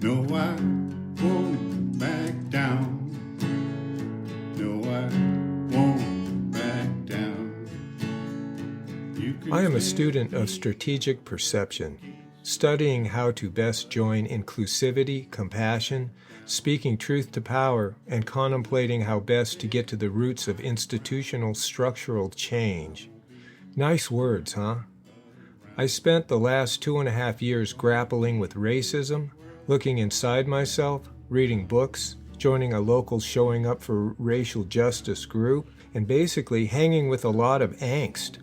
No, I won't back down. No, I won't back down. I am a student of strategic perception, studying how to best join inclusivity, compassion, speaking truth to power, and contemplating how best to get to the roots of institutional structural change. Nice words, huh? I spent the last 2.5 years grappling with racism, looking inside myself, reading books, joining a local showing up for racial justice group, and basically hanging with a lot of angst.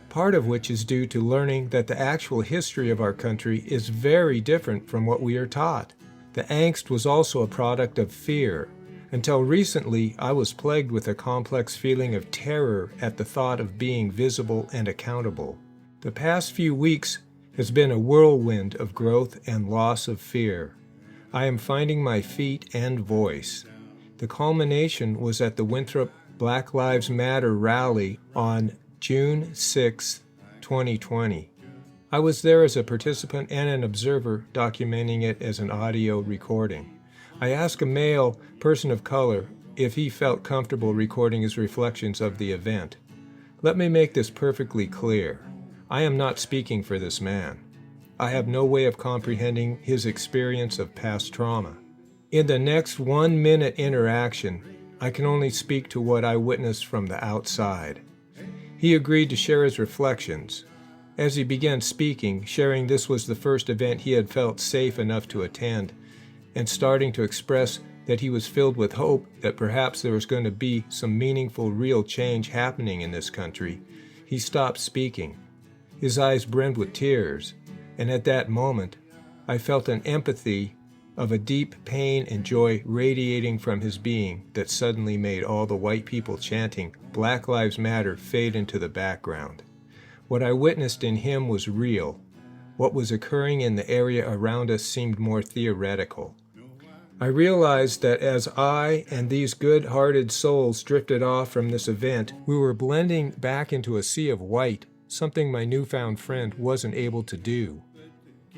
Part of which is due to learning that the actual history of our country is very different from what we are taught. The angst was also a product of fear. Until recently, I was plagued with a complex feeling of terror at the thought of being visible and accountable. The past few weeks has been a whirlwind of growth and loss of fear. I am finding my feet and voice. The culmination was at the Winthrop Black Lives Matter rally on June 6, 2020. I was there as a participant and an observer, documenting it as an audio recording. I asked a male person of color if he felt comfortable recording his reflections of the event. Let me make this perfectly clear. I am not speaking for this man. I have no way of comprehending his experience of past trauma. In the next 1-minute interaction, I can only speak to what I witnessed from the outside. He agreed to share his reflections. As he began speaking, sharing this was the first event he had felt safe enough to attend, and starting to express that he was filled with hope that perhaps there was going to be some meaningful, real change happening in this country, he stopped speaking. His eyes brimmed with tears, and at that moment, I felt an empathy of a deep pain and joy radiating from his being that suddenly made all the white people chanting Black Lives Matter fade into the background. What I witnessed in him was real. What was occurring in the area around us seemed more theoretical. I realized that as I and these good-hearted souls drifted off from this event, we were blending back into a sea of white, something my newfound friend wasn't able to do.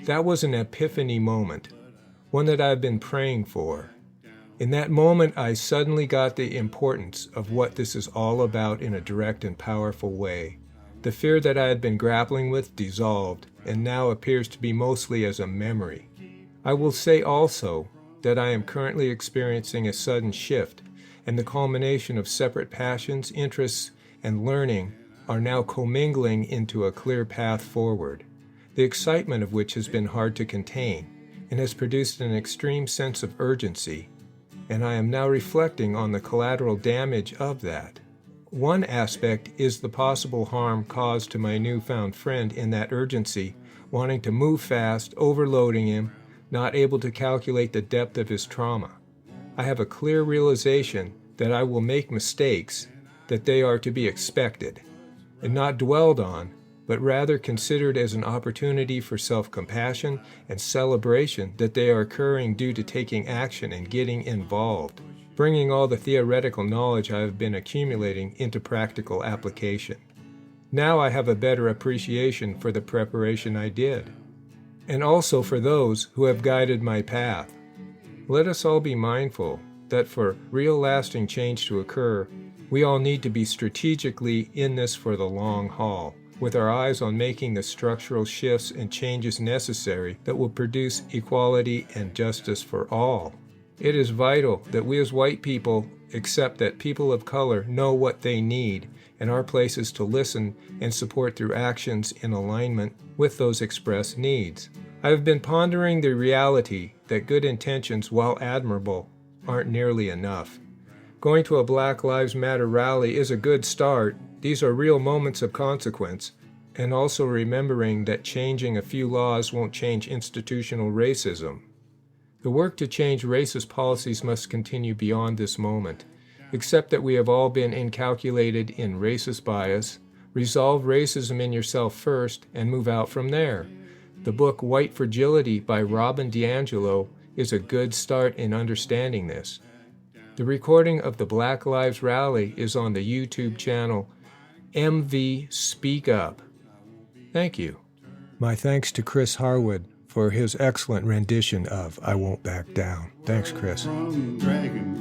That was an epiphany moment, one that I've been praying for. In that moment, I suddenly got the importance of what this is all about in a direct and powerful way. The fear that I had been grappling with dissolved, and now appears to be mostly as a memory. I will say also that I am currently experiencing a sudden shift, and the culmination of separate passions, interests, and learning are now commingling into a clear path forward, the excitement of which has been hard to contain, and has produced an extreme sense of urgency, and I am now reflecting on the collateral damage of that. One aspect is the possible harm caused to my newfound friend in that urgency, wanting to move fast, overloading him, not able to calculate the depth of his trauma. I have a clear realization that I will make mistakes, that they are to be expected, and not dwelled on, but rather considered as an opportunity for self-compassion and celebration that they are occurring due to taking action and getting involved, bringing all the theoretical knowledge I have been accumulating into practical application. Now I have a better appreciation for the preparation I did, and also for those who have guided my path. Let us all be mindful that for real lasting change to occur, we all need to be strategically in this for the long haul, with our eyes on making the structural shifts and changes necessary that will produce equality and justice for all. It is vital that we as white people accept that people of color know what they need, and our place is to listen and support through actions in alignment with those expressed needs. I have been pondering the reality that good intentions, while admirable, aren't nearly enough. Going to a Black Lives Matter rally is a good start. These are real moments of consequence, and also remembering that changing a few laws won't change institutional racism. The work to change racist policies must continue beyond this moment, except that we have all been inculcated in racist bias. Resolve racism in yourself first and move out from there. The book White Fragility by Robin DiAngelo is a good start in understanding this. The recording of the Black Lives Rally is on the YouTube channel MV Speak Up. Thank you. My thanks to Chris Harwood for his excellent rendition of I Won't Back Down. Thanks, Chris. From dragon